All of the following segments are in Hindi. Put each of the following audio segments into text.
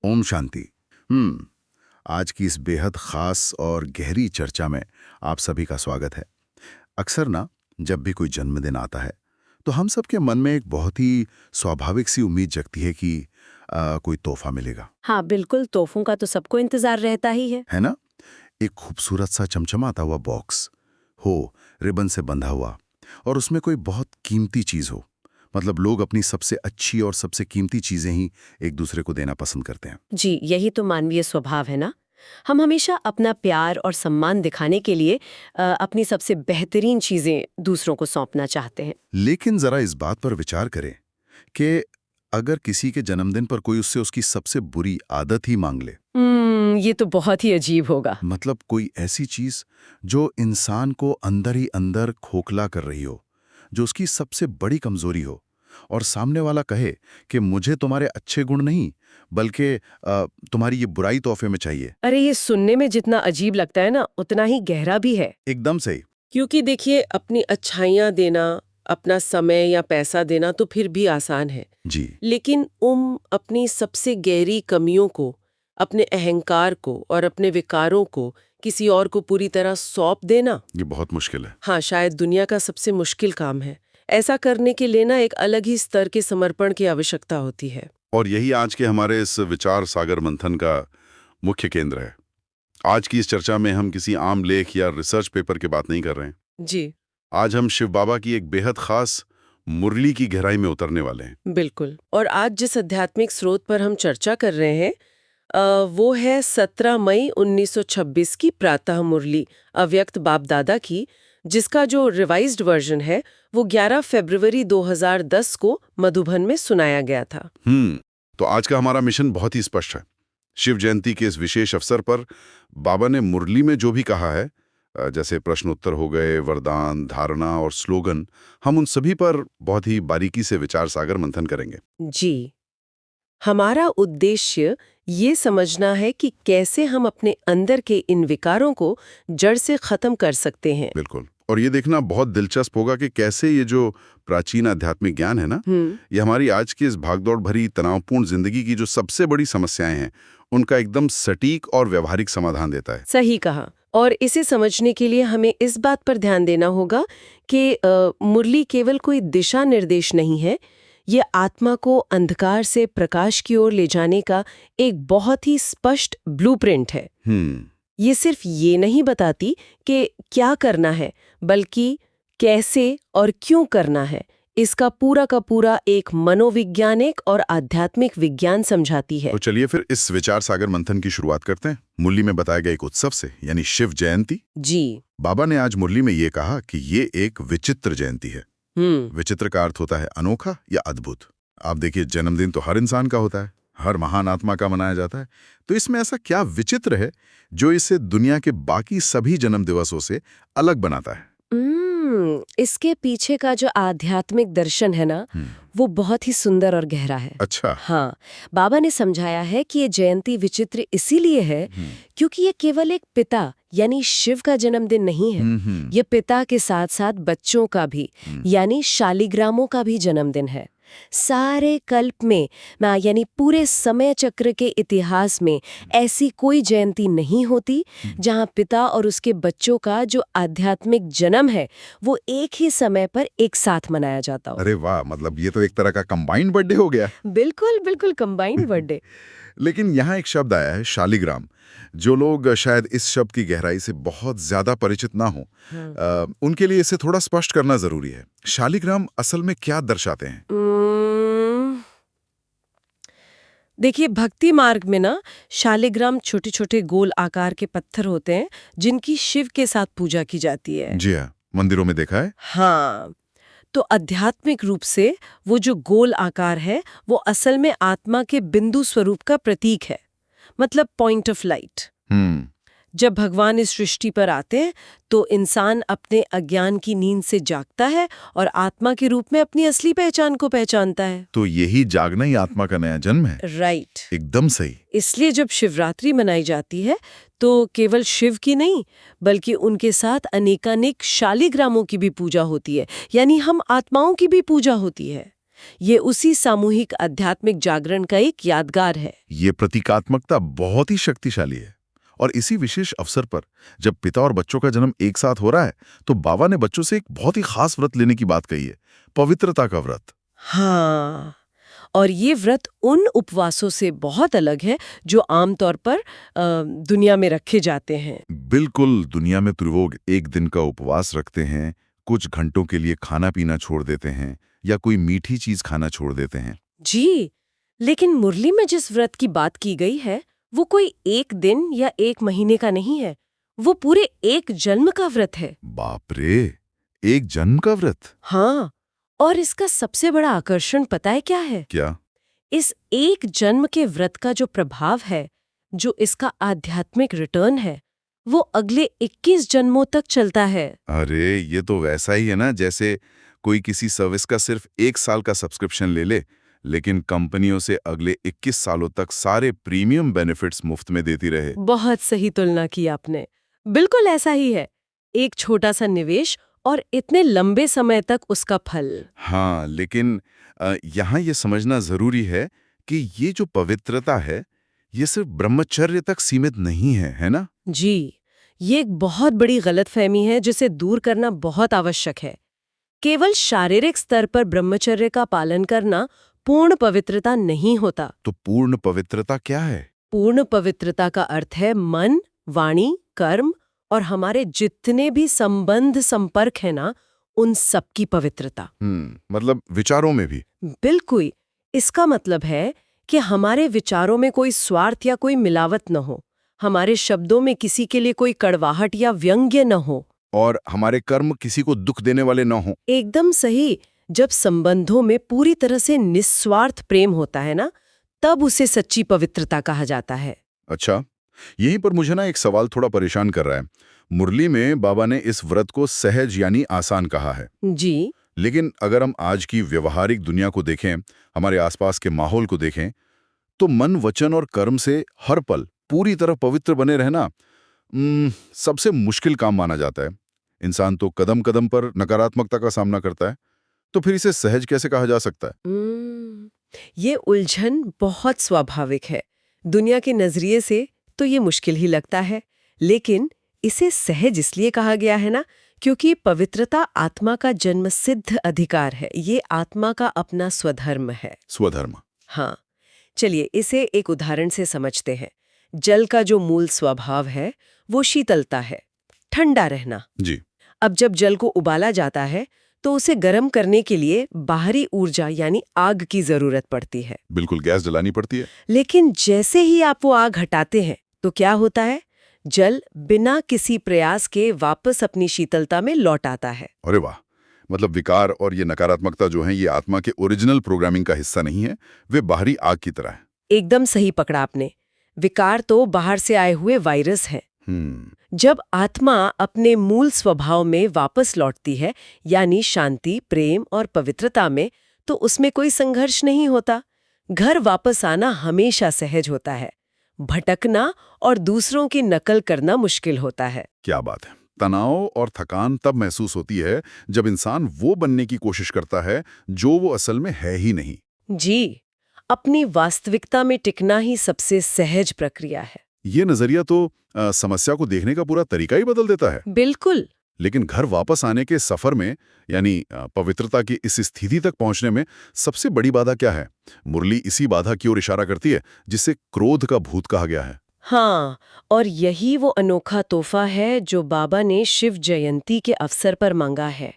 ओम शांति। आज की इस बेहद खास और गहरी चर्चा में आप सभी का स्वागत है। अक्सर ना, जब भी कोई जन्मदिन आता है तो हम सबके मन में एक बहुत ही स्वाभाविक सी उम्मीद जगती है कि कोई तोहफा मिलेगा, हाँ बिल्कुल, तोहफों का तो सबको इंतजार रहता ही है। ना? एक खूबसूरत सा चमचमाता हुआ बॉक्स हो, रिबन से बंधा हुआ, और उसमें कोई बहुत कीमती चीज हो। मतलब लोग अपनी सबसे अच्छी और सबसे कीमती चीजें ही एक दूसरे को देना पसंद करते हैं। जी, यही तो मानवीय स्वभाव है ना। हम हमेशा अपना प्यार और सम्मान दिखाने के लिए अपनी सबसे बेहतरीन चीजें दूसरों को सौंपना चाहते हैं। लेकिन जरा इस बात पर विचार करें कि अगर किसी के जन्मदिन पर कोई उससे उसकी सबसे बुरी आदत ही मांग ले, ये तो बहुत ही अजीब होगा। मतलब कोई ऐसी चीज जो इंसान को अंदर ही अंदर खोखला कर रही हो, जो उसकी सबसे बड़ी कमजोरी हो, और सामने वाला कहे कि मुझे तुम्हारे अच्छे गुण नहीं बल्कि तुम्हारी ये बुराई तोहफे में चाहिए। अरे ये सुनने में जितना अजीब लगता है ना, उतना ही गहरा भी है। एकदम सही। क्योंकि देखिए, अपनी अच्छाइयाँ देना, अपना समय या पैसा देना तो फिर भी आसान है। जी। लेकिन अपनी सबसे गहरी कमियों को, अपने अहंकार को और अपने विकारों को किसी और को पूरी तरह सौंप देना, ये बहुत मुश्किल है। हाँ, शायद दुनिया का सबसे मुश्किल काम है। ऐसा करने के लिए ना एक अलग ही स्तर के समर्पण की आवश्यकता होती है। और यही आज के हमारे इस विचार सागर मंथन का मुख्य केंद्र है। आज की इस चर्चा में हम किसी आम लेख या रिसर्च पेपर की बात नहीं कर रहे हैं। जी, आज हम शिव बाबा की एक बेहद खास मुरली की गहराई में उतरने वाले हैं। बिल्कुल। और आज जिस आध्यात्मिक स्रोत पर हम चर्चा कर रहे हैं, वो है 17 मई 1926 की प्रातः मुरली, अव्यक्त बाप दादा की, जिसका जो रिवाइज्ड वर्जन है वो 11 फरवरी 2010 को मधुबन में सुनाया गया था। तो आज का हमारा मिशन बहुत ही स्पष्ट है। शिव जयंती के इस विशेष अवसर पर बाबा ने मुरली में जो भी कहा है, जैसे प्रश्न उत्तर हो गए, वरदान, धारणा और स्लोगन, हम उन सभी पर बहुत ही बारीकी से विचार सागर मंथन करेंगे। जी, हमारा उद्देश्य ये समझना है कि कैसे हम अपने अंदर के इन विकारों को जड़ से खत्म कर सकते हैं। बिल्कुल। और ये देखना बहुत दिलचस्प होगा कि कैसे ये जो प्राचीन आध्यात्मिक ज्ञान है ना, ये हमारी आज की इस भागदौड़ भरी तनावपूर्ण जिंदगी की जो सबसे बड़ी समस्याएं हैं, उनका एकदम सटीक और व्यवहारिक समाधान देता है। सही कहा। और इसे समझने के लिए हमें इस बात पर ध्यान देना होगा कि मुरली केवल कोई दिशा निर्देश नहीं है, ये आत्मा को अंधकार से प्रकाश की ओर ले जाने का एक बहुत ही स्पष्ट ब्लूप्रिंट है। ये सिर्फ ये नहीं बताती कि क्या करना है, बल्कि कैसे और क्यों करना है। इसका पूरा का पूरा एक मनोवैज्ञानिक और आध्यात्मिक विज्ञान समझाती है। तो चलिए फिर इस विचार सागर मंथन की शुरुआत करते हैं मुरली में बताए गए एक उत्सव से, यानी शिव जयंती। जी, बाबा ने आज मुरली में ये कहा कि ये एक विचित्र जयंती है। विचित्र का अर्थ होता है अनोखा या अद्भुत। आप देखिए, जन्मदिन तो हर इंसान का होता है, हर महान आत्मा का मनाया जाता है। तो इसमें ऐसा क्या विचित्र है जो इसे दुनिया के बाकी सभी जन्म दिवसों से अलग बनाता है? इसके पीछे का जो आध्यात्मिक दर्शन है ना, वो बहुत ही सुंदर और गहरा है। अच्छा। हाँ, बाबा ने समझाया है कि ये जयंती विचित्र इसीलिए है क्योंकि ये केवल एक पिता यानी शिव का जन्मदिन नहीं है। ये पिता के साथ साथ बच्चों का भी यानी शालिग्रामों का भी जन्मदिन है। सारे कल्प में यानी पूरे समय चक्र के इतिहास में ऐसी कोई जयंती नहीं होती जहां पिता और उसके बच्चों का जो आध्यात्मिक जन्म है वो एक ही समय पर एक साथ मनाया जाता हो। अरे वाह, मतलब ये तो एक तरह का कंबाइंड बर्थडे हो गया। बिल्कुल बिल्कुल कंबाइंड बर्थडे। लेकिन यहाँ एक शब्द आया है, शालिग्राम। जो लोग शायद इस शब्द की गहराई से बहुत ज्यादा परिचित ना हो, उनके लिए इसे थोड़ा स्पष्ट करना जरूरी है। शालिग्राम असल में क्या दर्शाते हैं? देखिए, भक्ति मार्ग में ना शालिग्राम छोटे छोटे गोल आकार के पत्थर होते हैं जिनकी शिव के साथ पूजा की जाती है। जी हाँ, मंदिरों में देखा है। हाँ, तो आध्यात्मिक रूप से वो जो गोल आकार है वो असल में आत्मा के बिंदु स्वरूप का प्रतीक है, मतलब पॉइंट ऑफ लाइट। जब भगवान इस सृष्टि पर आते हैं तो इंसान अपने अज्ञान की नींद से जागता है और आत्मा के रूप में अपनी असली पहचान को पहचानता है। तो यही जागना ही आत्मा का नया जन्म है। राइट, एकदम सही। इसलिए जब शिवरात्रि मनाई जाती है तो केवल शिव की नहीं बल्कि उनके साथ अनेकानेक शालिग्रामों की भी पूजा होती है, यानी हम आत्माओं की भी पूजा होती है। ये उसी सामूहिक आध्यात्मिक जागरण का एक यादगार है। ये प्रतीकात्मकता बहुत ही शक्तिशाली है। और इसी विशेष अवसर पर जब पिता और बच्चों का जन्म एक साथ हो रहा है तो बाबा ने बच्चों से एक बहुत ही खास व्रत लेने की बात कही है, पवित्रता का व्रत। हाँ, और ये व्रत उन उपवासों से बहुत अलग है जो आमतौर पर दुनिया में रखे जाते हैं। बिल्कुल, दुनिया में तो लोग एक दिन का उपवास रखते हैं, कुछ घंटों के लिए खाना पीना छोड़ देते हैं या कोई मीठी चीज खाना छोड़ देते हैं। जी, लेकिन मुरली में जिस व्रत की बात की गई है वो कोई एक दिन या एक महीने का नहीं है, वो पूरे एक जन्म का व्रत है। बाप रे, एक जन्म का व्रत? हाँ, और इसका सबसे बड़ा आकर्षण पता है क्या है? क्या? इस एक जन्म के व्रत का जो प्रभाव है, जो इसका आध्यात्मिक रिटर्न है, वो अगले 21 जन्मों तक चलता है। अरे, ये तो वैसा ही है ना जैसे कोई किसी सर्विस का सिर्फ 1 साल का सब्सक्रिप्शन ले ले, लेकिन कंपनियों से अगले 21 सालों तक सारे प्रीमियम बेनिफिट्स मुफ्त में देती रहे। बहुत सही तुलना की आपने। बिल्कुल ऐसा ही है, एक छोटा सा निवेश और इतने लंबे समय तक उसका फल। हाँ, लेकिन यहाँ ये समझना जरूरी है कि ये जो पवित्रता है, ये सिर्फ ब्रह्मचर्य तक सीमित नहीं है, है ना? जी, ये एक बहुत बड़ी गलतफहमी है जिसे दूर करना बहुत आवश्यक है। केवल शारीरिक स्तर पर ब्रह्मचर्य का पालन करना पूर्ण पवित्रता नहीं होता। तो पूर्ण पवित्रता क्या है? पूर्ण पवित्रता का अर्थ है मन, वाणी, कर्म और हमारे जितने भी संबंध संपर्क है ना, उन सब की पवित्रता। मतलब विचारों में भी? बिल्कुल। इसका मतलब है कि हमारे विचारों में कोई स्वार्थ या कोई मिलावट न हो, हमारे शब्दों में किसी के लिए कोई कड़वाहट या व्यंग्य न हो, और हमारे कर्म किसी को दुख देने वाले न हो। एकदम सही। जब संबंधों में पूरी तरह से निस्वार्थ प्रेम होता है ना, तब उसे सच्ची पवित्रता कहा जाता है। अच्छा, यहीं पर मुझे ना एक सवाल थोड़ा परेशान कर रहा है। मुरली में बाबा ने इस व्रत को सहज यानी आसान कहा है। जी, लेकिन अगर हम आज की व्यवहारिक दुनिया को देखें, हमारे आसपास के माहौल को देखें, तो मन, वचन और कर्म से हर पल पूरी तरह पवित्र बने रहना सबसे मुश्किल काम माना जाता है। इंसान तो कदम कदम पर नकारात्मकता का सामना करता है, तो फिर इसे सहज कैसे कहा जा सकता है? ये उलझन बहुत स्वाभाविक है। दुनिया के नजरिए से तो ये मुश्किल ही लगता है, लेकिन इसे सहज इसलिए कहा गया है ना, क्योंकि पवित्रता आत्मा का जन्मसिद्ध अधिकार है। ये आत्मा का अपना स्वधर्म है। स्वधर्म? हाँ, चलिए इसे एक उदाहरण से समझते हैं। जल का जो मूल स्वभाव है वो शीतलता है, ठंडा रहना। जी। अब जब जल को उबाला जाता है तो उसे गर्म करने के लिए बाहरी ऊर्जा यानी आग की जरूरत पड़ती है। बिल्कुल, गैस जलानी पड़ती है। लेकिन जैसे ही आप वो आग हटाते हैं तो क्या होता है? जल बिना किसी प्रयास के वापस अपनी शीतलता में लौट आता है। अरे वाह! मतलब विकार और ये नकारात्मकता जो है, ये आत्मा के ओरिजिनल प्रोग्रामिंग का हिस्सा नहीं है, वे बाहरी आग की तरह है। एकदम सही पकड़ा आपने। विकार तो बाहर से आए हुए वायरस हैं। जब आत्मा अपने मूल स्वभाव में वापस लौटती है, यानी शांति, प्रेम और पवित्रता में, तो उसमें कोई संघर्ष नहीं होता। घर वापस आना हमेशा सहज होता है। भटकना और दूसरों की नकल करना मुश्किल होता है। क्या बात है! तनाव और थकान तब महसूस होती है जब इंसान वो बनने की कोशिश करता है जो वो असल में है ही नहीं। जी, अपनी वास्तविकता में टिकना ही सबसे सहज प्रक्रिया है। ये नजरिया तो समस्या को देखने का पूरा तरीका ही बदल देता है। बिल्कुल। लेकिन घर वापस आने के सफर में, यानी पवित्रता की इस स्थिति तक पहुंचने में सबसे बड़ी बाधा क्या है? मुरली इसी बाधा की ओर इशारा करती है जिसे क्रोध का भूत कहा गया है। हाँ, और यही वो अनोखा तोहफा है जो बाबा ने शिव जयंती के अवसर पर मांगा है।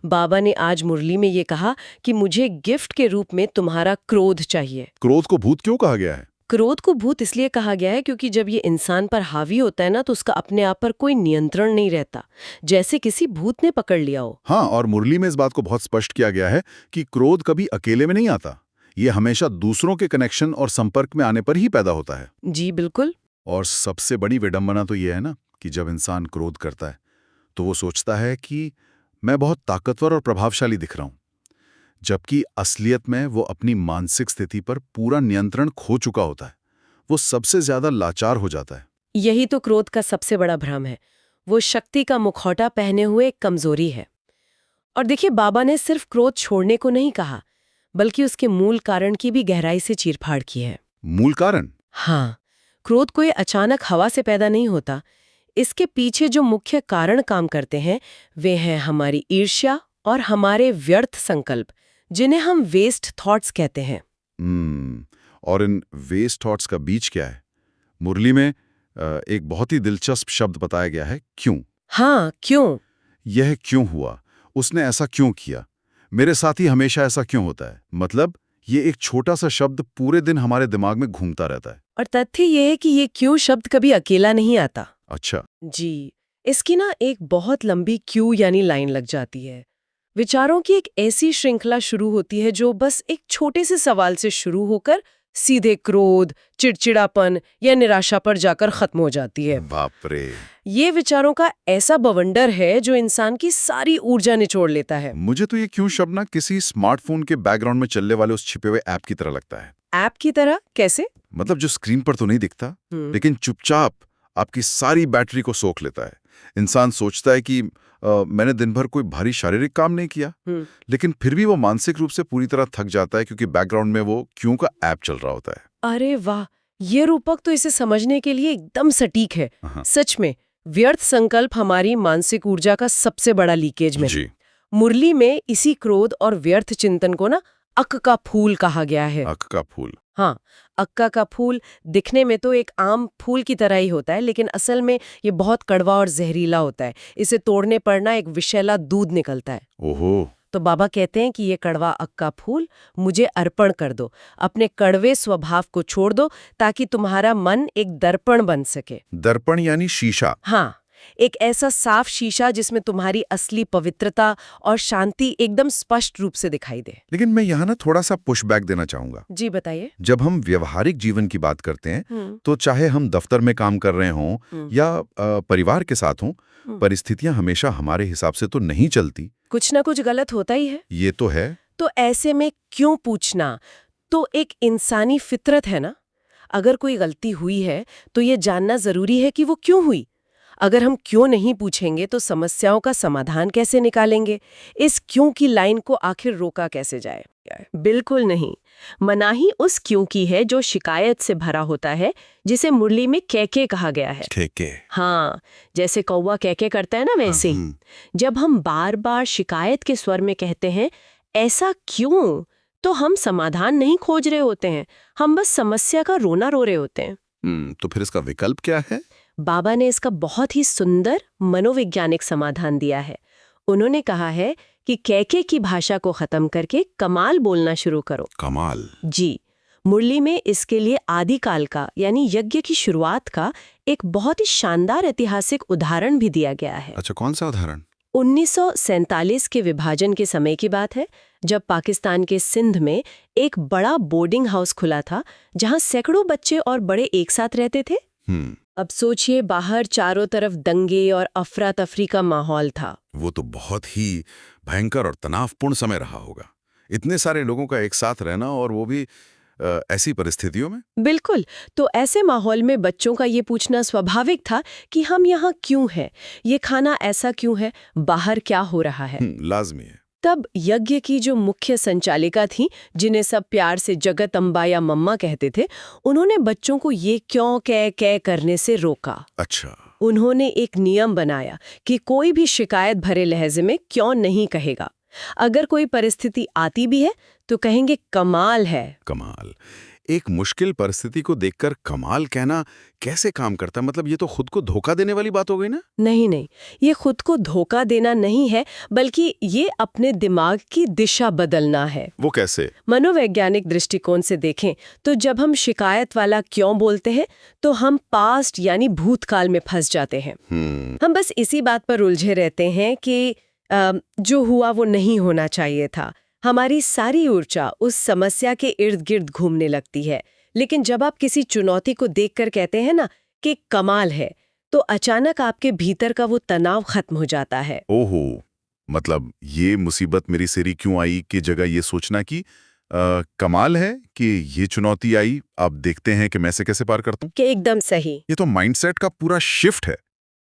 बाबा ने आज मुरली में ये कहा कि मुझे गिफ्ट के रूप में तुम्हारा क्रोध चाहिए। क्रोध को भूत क्यों कहा गया है? क्रोध को भूत इसलिए कहा गया है क्योंकि जब ये इंसान पर हावी होता है ना, तो उसका अपने आप पर कोई नियंत्रण नहीं रहता, जैसे किसी भूत ने पकड़ लिया हो। हाँ, और मुरली में इस बात को बहुत स्पष्ट किया गया है कि क्रोध कभी अकेले में नहीं आता, ये हमेशा दूसरों के कनेक्शन और संपर्क में आने पर ही पैदा होता है। जी बिल्कुल। और सबसे बड़ी विडंबना तो ये है ना कि जब इंसान क्रोध करता है तो वो सोचता है कि मैं बहुत ताकतवर और प्रभावशाली दिख रहा हूं, जबकि असलियत में वो अपनी मानसिक स्थिति पर पूरा नियंत्रण खो चुका होता है। वो सबसे ज्यादा लाचार हो जाता है। यही तो क्रोध का सबसे बड़ा भ्रम है। वो शक्ति का मुखौटा पहने हुए एक कमजोरी है। और देखिए, बाबा ने सिर्फ क्रोध छोड़ने को नहीं कहा, बल्कि उसके मूल कारण की भी गहराई से चीरफाड़ की है। मूल कारण? हाँ, क्रोध कोई अचानक हवा से पैदा नहीं होता। इसके पीछे जो मुख्य कारण काम करते हैं वे हैं हमारी ईर्ष्या और हमारे व्यर्थ संकल्प, जिन्हें हम वेस्ट थॉट्स कहते हैं। और इन वेस्ट थॉट्स का बीज क्या है? मुरली में एक बहुत ही दिलचस्प शब्द बताया गया है, क्यों। हाँ, क्यों? यह क्यों हुआ, उसने ऐसा क्यों किया, मेरे साथ ही हमेशा ऐसा क्यों होता है। मतलब ये एक छोटा सा शब्द पूरे दिन हमारे दिमाग में घूमता रहता है। और तथ्य ये है कि ये क्यों शब्द कभी अकेला नहीं आता। अच्छा जी, इसकी ना एक बहुत लंबी क्यू यानी लाइन लग जाती है। विचारों की एक ऐसी श्रृंखला शुरू होती है जो बस एक छोटे से सवाल से शुरू होकर सीधे क्रोध, चिड़चिड़ापन या निराशा पर जाकर खत्म हो जाती है। बाप रे। ये विचारों का ऐसा बवंडर है जो इंसान की सारी ऊर्जा निचोड़ लेता है। मुझे तो ये क्यों शब्द ना किसी स्मार्टफोन के बैकग्राउंड में चलने वाले उस छिपे हुए ऐप की तरह लगता है। ऐप की तरह कैसे? मतलब जो स्क्रीन पर तो नहीं दिखता, लेकिन चुपचाप आपकी सारी बैटरी को सोख लेता है। इंसान सोचता है कि मैंने दिन भर कोई भारी शारीरिक काम नहीं किया, लेकिन फिर भी वो मानसिक रूप से पूरी तरह थक जाता है क्योंकि बैकग्राउंड में वो क्यों का ऐप चल रहा होता है। अरे वाह, ये रूपक तो इसे समझने के लिए एकदम सटीक है। सच में व्यर्थ संकल्प हमारी मानसिक ऊर्जा का सबसे बड़ा लीकेज में। मुरली में इसी क्रोध और व्यर्थ चिंतन को ना अक का फूल कहा गया है। अक का फूल? हाँ, अक्का का फूल दिखने में तो एक आम फूल की तरह ही होता है, लेकिन असल में ये बहुत कड़वा और जहरीला होता है। इसे तोड़ने पर ना एक विषैला दूध निकलता है। ओहो। तो बाबा कहते हैं कि ये कड़वा अक्का फूल मुझे अर्पण कर दो, अपने कड़वे स्वभाव को छोड़ दो, ताकि तुम्हारा मन एक दर्पण बन सके। दर्पण यानी शीशा? हाँ, एक ऐसा साफ शीशा जिसमें तुम्हारी असली पवित्रता और शांति एकदम स्पष्ट रूप से दिखाई दे। लेकिन मैं यहाँ ना थोड़ा सा पुशबैक देना चाहूंगा। जी बताइए। जब हम व्यवहारिक जीवन की बात करते हैं तो चाहे हम दफ्तर में काम कर रहे हों या परिवार के साथ हों, परिस्थितियां हमेशा हमारे हिसाब से तो नहीं चलती। कुछ ना कुछ गलत होता ही है। ये तो है। तो ऐसे में क्यों पूछना तो एक इंसानी फितरत है ना। अगर कोई गलती हुई है तो ये जानना जरूरी है कि वो क्यों हुई। अगर हम क्यों नहीं पूछेंगे तो समस्याओं का समाधान कैसे निकालेंगे? इस क्यों की लाइन को आखिर रोका कैसे जाए? बिल्कुल नहीं। मनाही उस क्यों की है जो शिकायत से भरा होता है, जिसे मुरली में कैके कहा गया है। कैके? हाँ, जैसे कौवा कैके करता है ना, वैसे ही। जब हम बार बार शिकायत के स्वर में कहते हैं ऐसा क्यों, तो हम समाधान नहीं खोज रहे होते हैं, हम बस समस्या का रोना रो रहे होते हैं। तो फिर इसका विकल्प क्या है? बाबा ने इसका बहुत ही सुंदर मनोवैज्ञानिक समाधान दिया है। उन्होंने कहा है कि कैके की भाषा को खत्म करके कमाल बोलना शुरू करो। कमाल? जी। मुरली में इसके लिए आदिकाल का यानी यज्ञ की शुरुआत का एक बहुत ही शानदार ऐतिहासिक उदाहरण भी दिया गया है। अच्छा, कौन सा उदाहरण? 1947 के विभाजन के समय की बात है, जब पाकिस्तान के सिंध में एक बड़ा बोर्डिंग हाउस खुला था जहां सैकड़ों बच्चे और बड़े एक साथ रहते थे। अब सोचिए, बाहर चारों तरफ दंगे और अफरा तफरी का माहौल था। वो तो बहुत ही भयंकर और तनावपूर्ण समय रहा होगा। इतने सारे लोगों का एक साथ रहना, और वो भी ऐसी परिस्थितियों में। बिल्कुल। तो ऐसे माहौल में बच्चों का ये पूछना स्वाभाविक था कि हम यहाँ क्यों हैं, ये खाना ऐसा क्यों है, बाहर क्या हो रहा है। लाजमी है। तब यज्ञ की जो मुख्य संचालिका थी, जिन्हें सब प्यार से जगत अम्बा या मम्मा कहते थे, उन्होंने बच्चों को ये क्यों कह करने से रोका। अच्छा। उन्होंने एक नियम बनाया कि कोई भी शिकायत भरे लहजे में क्यों नहीं कहेगा। अगर कोई परिस्थिति आती भी है तो कहेंगे कमाल है। कमाल। एक मुश्किल परिस्थिति को देखकर कमाल कहना कैसे काम करता है? मतलब ये तो खुद को धोखा देने वाली बात हो गई ना। नहीं, ये खुद को धोखा देना नहीं है, बल्कि ये अपने दिमाग की दिशा बदलना है। वो कैसे? मनोवैज्ञानिक दृष्टिकोण से देखें तो जब हम शिकायत वाला क्यों बोलते हैं तो हम पास्ट यानी भूतकाल में फंस जाते हैं। हम बस इसी बात पर उलझे रहते हैं कि जो हुआ वो नहीं होना चाहिए था। हमारी सारी ऊर्जा उस समस्या के इर्द गिर्द घूमने लगती है। लेकिन जब आप किसी चुनौती को देखकर कहते हैं ना कि कमाल है, तो अचानक आपके भीतर का वो तनाव खत्म हो जाता है। ओहो, मतलब ये मुसीबत मेरी सिरी क्यों आई की जगह ये सोचना कि कमाल है कि ये चुनौती आई, अब देखते हैं कि मैं इसे कैसे पार करता हूं। कि एकदम सही। ये तो माइंडसेट का पूरा शिफ्ट है।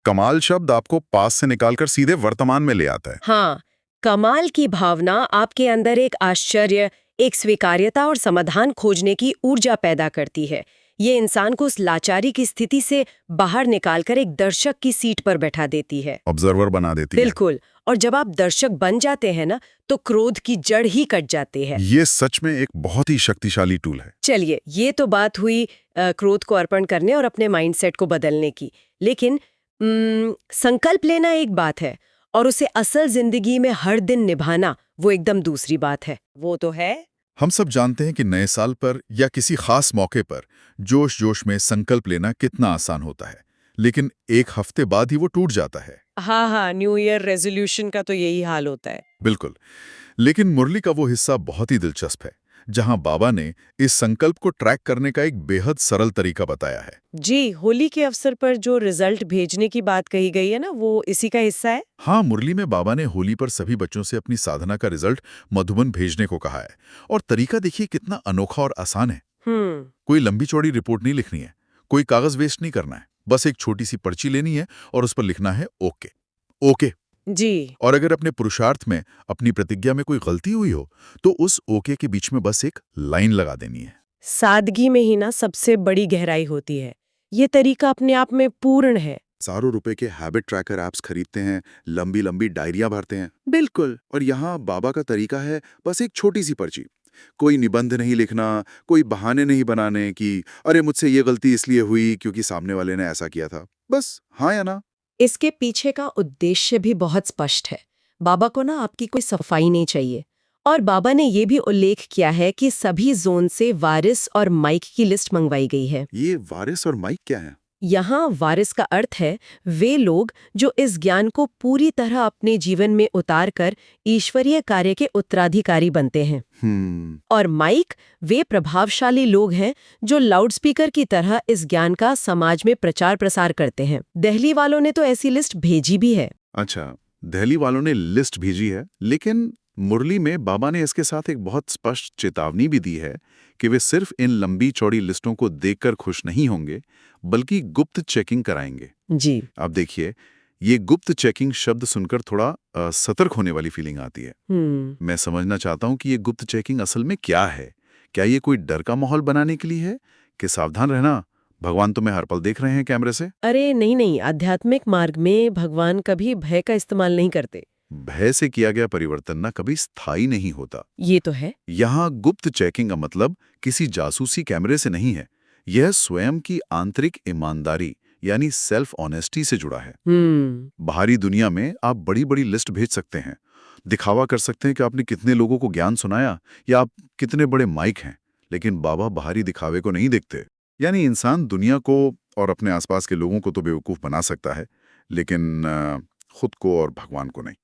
कमाल शब्द आपको पास से निकालकर सीधे वर्तमान में ले आता है। हाँ, कमाल की भावना आपके अंदर एक आश्चर्य, एक स्वीकार्यता और समाधान खोजने की ऊर्जा पैदा करती है। ये इंसान को उस लाचारी की स्थिति से बाहर निकालकर एक दर्शक की सीट पर बैठा देती है, ऑब्जर्वर बना देती है। बिल्कुल। और जब आप दर्शक बन जाते हैं ना, तो क्रोध की जड़ ही कट जाती है। ये सच में एक बहुत ही शक्तिशाली टूल है। चलिए, ये तो बात हुई क्रोध को अर्पण करने और अपने माइंडसेट को बदलने की। लेकिन संकल्प लेना एक बात है और उसे असल जिंदगी में हर दिन निभाना वो एकदम दूसरी बात है। वो तो है, हम सब जानते हैं कि नए साल पर या किसी खास मौके पर जोश जोश में संकल्प लेना कितना आसान होता है, लेकिन एक हफ्ते बाद ही वो टूट जाता है। हाँ, न्यू ईयर रेजोल्यूशन का तो यही हाल होता है। बिल्कुल। लेकिन मुरली का वो हिस्सा बहुत ही दिलचस्प है, जहां बाबा ने इस संकल्प को ट्रैक करने का एक बेहद सरल तरीका बताया है। जी, होली के अवसर पर जो रिजल्ट भेजने की बात कही गई है ना, वो इसी का हिस्सा है। हाँ, मुरली में बाबा ने होली पर सभी बच्चों से अपनी साधना का रिजल्ट मधुबन भेजने को कहा है। और तरीका देखिए कितना अनोखा और आसान है। कोई लंबी चौड़ी रिपोर्ट नहीं लिखनी है, कोई कागज वेस्ट नहीं करना है, बस एक छोटी सी पर्ची लेनी है और उस पर लिखना है ओके ओके जी। और अगर अपने पुरुषार्थ में, अपनी प्रतिज्ञा में कोई गलती हुई हो तो उस ओके के बीच में बस एक लाइन लगा देनी है। सादगी में ही ना सबसे बड़ी गहराई होती है। ये तरीका अपने आप में पूर्ण है। हज़ारों रुपए के हैबिट ट्रैकर ऐप्स खरीदते हैं, लंबी लंबी डायरियां भरते हैं। बिल्कुल। और यहाँ बाबा का तरीका है बस एक छोटी सी पर्ची, कोई निबंध नहीं लिखना, कोई बहाने नहीं बनाने कि अरे मुझसे ये गलती इसलिए हुई क्योंकि सामने वाले ने ऐसा किया था। बस हाँ या ना। इसके पीछे का उद्देश्य भी बहुत स्पष्ट है। बाबा को ना आपकी कोई सफाई नहीं चाहिए। और बाबा ने ये भी उल्लेख किया है कि सभी जोन से वारिस और माइक की लिस्ट मंगवाई गई है। ये वारिस और माइक क्या है? यहाँ वारिस का अर्थ है वे लोग जो इस ज्ञान को पूरी तरह अपने जीवन में उतार कर ईश्वरीय कार्य के उत्तराधिकारी बनते हैं। और माइक वे प्रभावशाली लोग हैं जो लाउडस्पीकर की तरह इस ज्ञान का समाज में प्रचार प्रसार करते हैं। दिल्ली वालों ने तो ऐसी लिस्ट भेजी भी है। अच्छा, दिल्ली वालों ने लिस्ट भेजी है, लेकिन मुरली में बाबा ने इसके साथ एक बहुत स्पष्ट चेतावनी भी दी है कि वे सिर्फ इन लंबी चौड़ी लिस्टों को देखकर खुश नहीं होंगे, बल्कि गुप्त चेकिंग कराएंगे। जी। आप देखिए, ये गुप्त चेकिंग शब्द सुनकर थोड़ा सतर्क होने वाली फीलिंग आती है। मैं समझना चाहता हूँ कि ये गुप्त चेकिंग असल में क्या है। क्या ये कोई डर का माहौल बनाने के लिए है कि सावधान रहना, भगवान तुम्हें हर पल देख रहे हैं कैमरे से? अरे नहीं, आध्यात्मिक मार्ग में भगवान कभी भय का इस्तेमाल नहीं करते। भय से किया गया परिवर्तन ना कभी स्थायी नहीं होता। ये तो है। यहाँ गुप्त चेकिंग का मतलब किसी जासूसी कैमरे से नहीं है। यह स्वयं की आंतरिक ईमानदारी यानी सेल्फ ऑनेस्टी से जुड़ा है। बाहरी दुनिया में आप बड़ी बड़ी लिस्ट भेज सकते हैं, दिखावा कर सकते हैं कि आपने कितने लोगों को ज्ञान सुनाया या आप कितने बड़े माइक हैं, लेकिन बाबा बाहरी दिखावे को नहीं देखते। यानी इंसान दुनिया को और अपने आसपास के लोगों को तो बेवकूफ बना सकता है, लेकिन खुद को और भगवान को नहीं।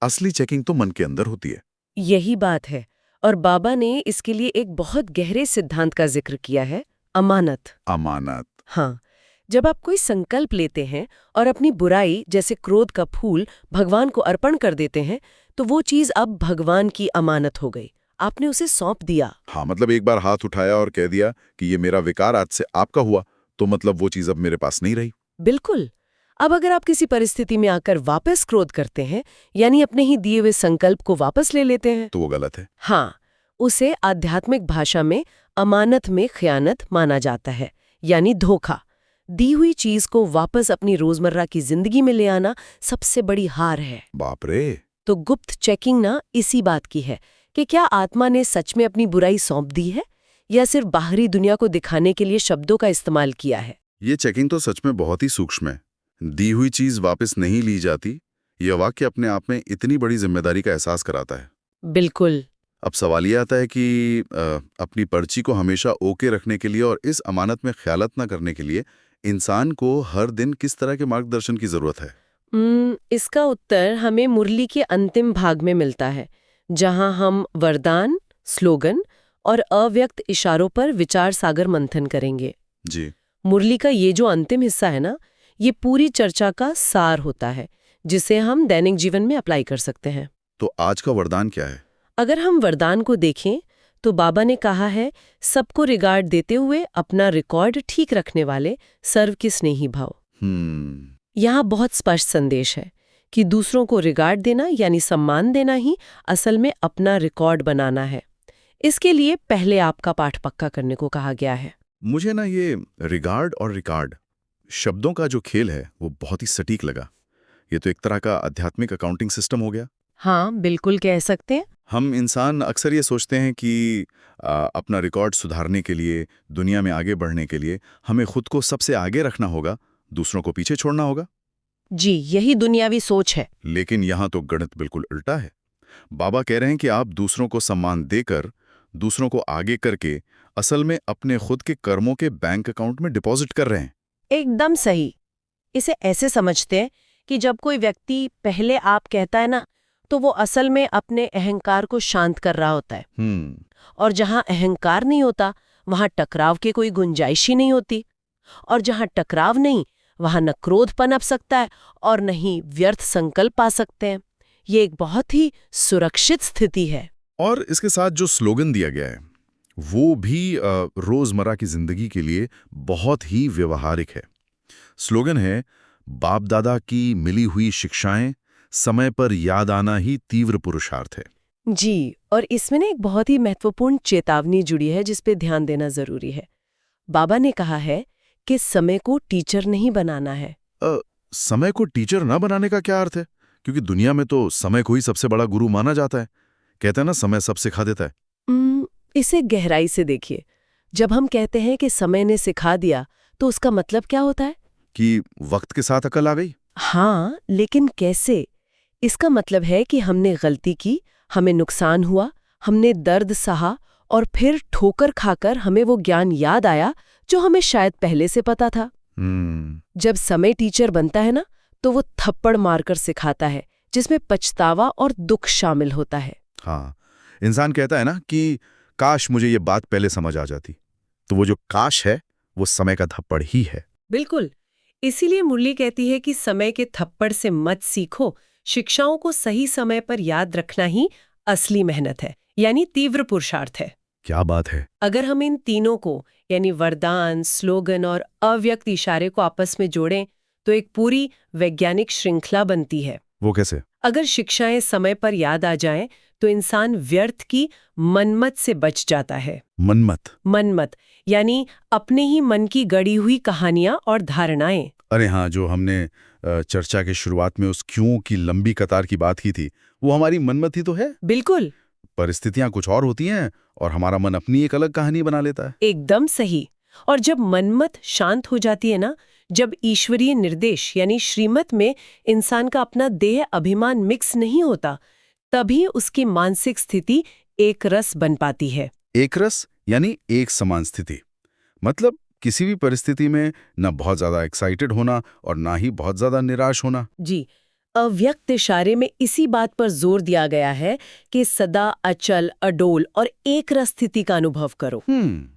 असली चेकिंग तो मन के अंदर होती है। यही बात है। और बाबा ने इसके लिए एक बहुत गहरे सिद्धांत का जिक्र किया है, अमानत। अमानत। हाँ, जब आप कोई संकल्प लेते हैं और अपनी बुराई जैसे क्रोध का फूल भगवान को अर्पण कर देते हैं, तो वो चीज अब भगवान की अमानत हो गई। आपने उसे सौंप दिया। हाँ, मतलब एक बार हाथ उठाया और कह दिया कि ये मेरा विकार आज से आपका हुआ, तो मतलब वो चीज अब मेरे पास नहीं रही। बिल्कुल। अब अगर आप किसी परिस्थिति में आकर वापस क्रोध करते हैं, यानी अपने ही दिए हुए संकल्प को वापस ले लेते हैं, तो वो गलत है। हाँ, उसे आध्यात्मिक भाषा में अमानत में खयानत माना जाता है, यानी धोखा। दी हुई चीज को वापस अपनी रोजमर्रा की जिंदगी में ले आना सबसे बड़ी हार है। बाप रे। तो गुप्त चेकिंग ना इसी बात की है कि क्या आत्मा ने सच में अपनी बुराई सौंप दी है या सिर्फ बाहरी दुनिया को दिखाने के लिए शब्दों का इस्तेमाल किया है। ये चेकिंग तो सच में बहुत ही सूक्ष्म है। दी हुई चीज वापस नहीं ली जाती, यह वाक्य अपने आप में इतनी बड़ी जिम्मेदारी का एहसास कराता है। बिल्कुल। अब सवाल ये आता है कि अपनी पर्ची को हमेशा ओके रखने के लिए और इस अमानत में ख्यालत न करने के लिए इंसान को हर दिन किस तरह के मार्गदर्शन की जरूरत है? इसका उत्तर हमें मुरली के अंतिम भाग में मिलता है, जहां हम वरदान, स्लोगन और अव्यक्त इशारों पर विचार सागर मंथन करेंगे। जी। मुरली का ये जो अंतिम हिस्सा है ना, ये पूरी चर्चा का सार होता है, जिसे हम दैनिक जीवन में अप्लाई कर सकते हैं। तो आज का वरदान क्या है? अगर हम वरदान को देखें तो बाबा ने कहा है, सबको रिगार्ड देते हुए अपना रिकॉर्ड ठीक रखने वाले सर्व के स्नेही भाव। यहाँ बहुत स्पष्ट संदेश है कि दूसरों को रिगार्ड देना यानी सम्मान देना ही असल में अपना रिकॉर्ड बनाना है। इसके लिए पहले आपका पाठ पक्का करने को कहा गया है। मुझे ना ये रिगार्ड और रिकॉर्ड शब्दों का जो खेल है वो बहुत ही सटीक लगा। ये तो एक तरह का आध्यात्मिक अकाउंटिंग सिस्टम हो गया। हाँ, बिल्कुल कह सकते हैं। हम इंसान अक्सर ये सोचते हैं कि अपना रिकॉर्ड सुधारने के लिए, दुनिया में आगे बढ़ने के लिए हमें खुद को सबसे आगे रखना होगा, दूसरों को पीछे छोड़ना होगा। जी, यही दुनियावी सोच है। लेकिन यहाँ तो गणित बिल्कुल उल्टा है। बाबा कह रहे हैं कि आप दूसरों को सम्मान देकर, दूसरों को आगे करके असल में अपने खुद के कर्मों के बैंक अकाउंट में डिपॉजिट कर रहे हैं। एकदम सही। इसे ऐसे समझते हैं कि जब कोई व्यक्ति पहले आप कहता है ना, तो वो असल में अपने अहंकार को शांत कर रहा होता है। और जहां अहंकार नहीं होता वहां टकराव की कोई गुंजाइश ही नहीं होती। और जहां टकराव नहीं, वहां न क्रोध पनप सकता है और न ही व्यर्थ संकल्प आ सकते हैं। ये एक बहुत ही सुरक्षित स्थिति है। और इसके साथ जो स्लोगन दिया गया है वो भी रोजमर्रा की जिंदगी के लिए बहुत ही व्यवहारिक है। स्लोगन है, बाप दादा की मिली हुई शिक्षाएं समय पर याद आना ही तीव्र पुरुषार्थ है। जी, और इसमें ना एक बहुत ही महत्वपूर्ण चेतावनी जुड़ी है जिस पे ध्यान देना जरूरी है। बाबा ने कहा है कि समय को टीचर नहीं बनाना है। समय को टीचर ना बनाने का क्या अर्थ है? क्योंकि दुनिया में तो समय को ही सबसे बड़ा गुरु माना जाता है। कहते हैं ना, समय सब सिखा देता है। इसे गहराई से देखिए। जब हम कहते हैं कि समय ने सिखा दिया, तो उसका मतलब क्या होता है? कि वक्त के साथ अकल आ गई। हाँ, लेकिन कैसे? इसका मतलब है कि हमने गलती की, हमें नुकसान हुआ, हमने दर्द सहा और फिर ठोकर खाकर हमें वो ज्ञान याद आया जो हमें शायद पहले से पता था। जब समय टीचर बनता है ना, तो वो थप्पड़ मारकर सिखाता है जिसमें पछतावा और दुख शामिल होता है। हाँ, इंसान कहता है ना कि काश मुझे ये बात पहले समझ आ जाती। तो वो जो काश है वो समय का थप्पड़ ही है। बिल्कुल। इसीलिए मुरली कहती है कि समय के थप्पड़ से मत सीखो, शिक्षाओं को सही समय पर याद रखना ही असली मेहनत है, यानी तीव्र पुरुषार्थ है। क्या बात है। अगर हम इन तीनों को, यानी वरदान, स्लोगन और अव्यक्त इशारे को आपस में जोड़ें तो एक पूरी वैज्ञानिक श्रृंखला बनती है। वो कैसे? अगर शिक्षाएं समय पर याद आ जाएं, तो इंसान व्यर्थ की मनमत से बच जाता है। मनमत यानी अपने ही मन की गढ़ी हुई कहानियां और धारणाएं। अरे हाँ, जो हमने चर्चा के शुरुआत में उस क्यों की लंबी कतार की बात की थी, वो हमारी मनमत ही तो है। बिल्कुल। परिस्थितियां कुछ और होती हैं और हमारा मन अपनी एक अलग कहानी बना लेता है। एकदम सही। और जब मनमत शांत हो जाती है ना, जब ईश्वरीय निर्देश यानी श्रीमत में इंसान का अपना देह अभिमान मिक्स नहीं होता, तभी उसकी मानसिक स्थिति एक रस बन पाती है। एक रस यानी एक समान स्थिति। मतलब किसी भी परिस्थिति में न बहुत ज्यादा एक्साइटेड होना और ना ही बहुत ज्यादा निराश होना। जी, अव्यक्त इशारे में इसी बात पर जोर दिया गया है कि सदा अचल, अडोल और एक रस स्थिति का अनुभव करो।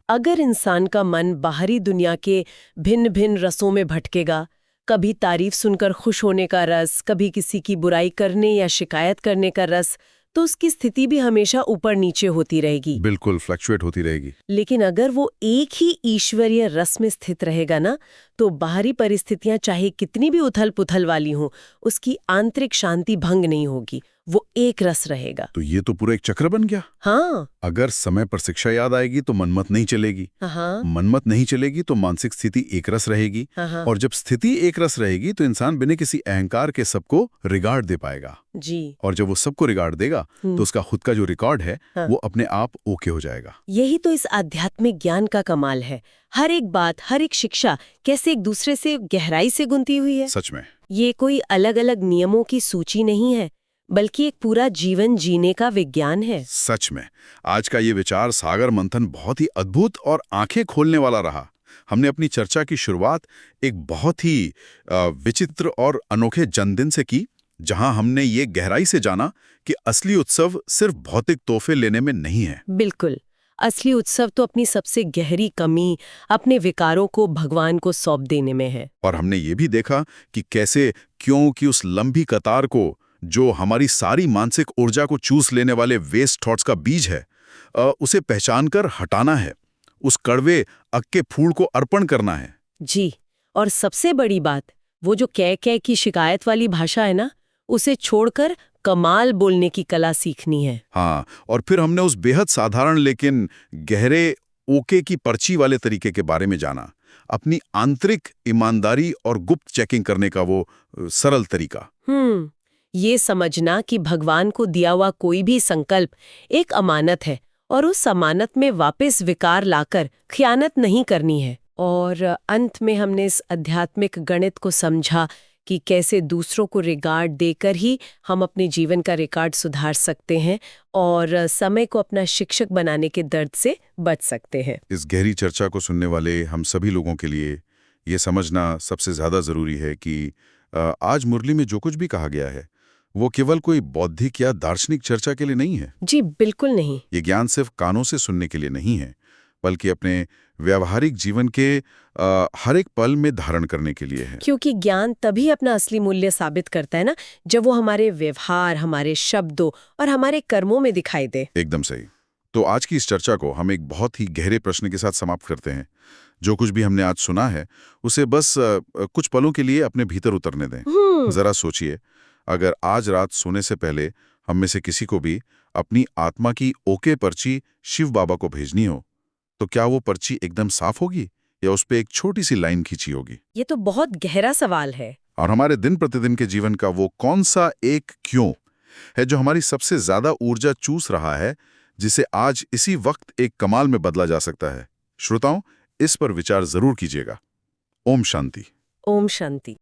अगर इंसान का मन बाहरी दुनिया के भिन्न भिन्न रसों में भटकेगा, कभी तारीफ सुनकर खुश होने का रस, कभी किसी की बुराई करने या शिकायत करने का रस, तो उसकी स्थिति भी हमेशा ऊपर नीचे होती रहेगी। बिल्कुल फ्लक्चुएट होती रहेगी। लेकिन अगर वो एक ही ईश्वरीय रस में स्थित रहेगा ना, तो बाहरी परिस्थितियां चाहे कितनी भी उथल पुथल वाली हों, उसकी आंतरिक शांति भंग नहीं होगी, वो एक रस रहेगा। तो ये तो पूरा एक चक्र बन गया। हाँ। अगर समय पर शिक्षा याद आएगी तो मनमत नहीं चलेगी। हाँ। मनमत नहीं चलेगी तो मानसिक स्थिति एक रस रहेगी। हाँ। और जब स्थिति एक रस रहेगी तो इंसान बिना किसी अहंकार के सबको रिगार्ड दे पाएगा। जी। और जब वो सबको रिगार्ड देगा तो उसका खुद का जो रिकॉर्ड है वो अपने आप ओके हो जाएगा। यही तो इस आध्यात्मिक ज्ञान का कमाल है। हर एक बात, हर एक शिक्षा कैसे एक दूसरे से गहराई से गुंथी हुई है। सच में ये कोई अलग अलग नियमों की सूची नहीं है, बल्कि एक पूरा जीवन जीने का विज्ञान है। सच में आज का ये विचार सागर मंथन बहुत ही अद्भुत और आंखें खोलने वाला रहा। हमने अपनी चर्चा की शुरुआत एक बहुत ही विचित्र और अनोखे जन्मदिन से की, जहां हमने ये गहराई से जाना कि असली उत्सव सिर्फ भौतिक तोहफे लेने में नहीं है। बिल्कुल, असली उत्सव तो अपनी सबसे गहरी कमी, अपने विकारों को भगवान को सौंप देने में है। और हमने ये भी देखा कि कैसे क्यों की उस लंबी कतार को, जो हमारी सारी मानसिक ऊर्जा को चूस लेने वाले वेस्ट थॉट्स का बीज है, उसे पहचानकर हटाना है, उस कड़वे अक के फूल को अर्पण करना है। जी, और सबसे बड़ी बात, वो जो कह की शिकायत वाली भाषा है ना, उसे छोड़कर कमाल बोलने की कला सीखनी है। हाँ, और फिर हमने उस बेहद साधारण लेकिन गहरे ओके की पर्ची वाले तरीके के बारे में जाना, अपनी आंतरिक ईमानदारी और गुप्त चेकिंग करने का वो सरल तरीका। ये समझना कि भगवान को दिया हुआ कोई भी संकल्प एक अमानत है और उस अमानत में वापस विकार लाकर खयानत नहीं करनी है। और अंत में हमने इस आध्यात्मिक गणित को समझा कि कैसे दूसरों को रिगार्ड देकर ही हम अपने जीवन का रिकॉर्ड सुधार सकते हैं और समय को अपना शिक्षक बनाने के दर्द से बच सकते हैं। इस गहरी चर्चा को सुनने वाले हम सभी लोगों के लिए ये समझना सबसे ज्यादा जरूरी है कि आज मुरली में जो कुछ भी कहा गया है वो केवल कोई बौद्धिक या दार्शनिक चर्चा के लिए नहीं है। जी बिल्कुल नहीं। ये ज्ञान सिर्फ कानों से सुनने के लिए नहीं है, बल्कि अपने व्यावहारिक जीवन के हर एक पल में धारण करने के लिए है। क्योंकि ज्ञान तभी अपना असली मूल्य साबित करता है ना, जब वो हमारे व्यवहार, हमारे शब्दों और हमारे कर्मों में दिखाई दे। एकदम सही। तो आज की इस चर्चा को हम एक बहुत ही गहरे प्रश्न के साथ समाप्त करते हैं। जो कुछ भी हमने आज सुना है उसे बस कुछ पलों के लिए अपने भीतर उतरने दें। जरा सोचिए, अगर आज रात सोने से पहले हम में से किसी को भी अपनी आत्मा की ओके पर्ची शिव बाबा को भेजनी हो, तो क्या वो पर्ची एकदम साफ होगी या उस पर एक छोटी सी लाइन खींची होगी? ये तो बहुत गहरा सवाल है। और हमारे दिन प्रतिदिन के जीवन का वो कौन सा एक क्यों है जो हमारी सबसे ज्यादा ऊर्जा चूस रहा है, जिसे आज इसी वक्त एक कमाल में बदला जा सकता है? श्रोताओं, इस पर विचार जरूर कीजिएगा। ओम शांति। ओम शांति।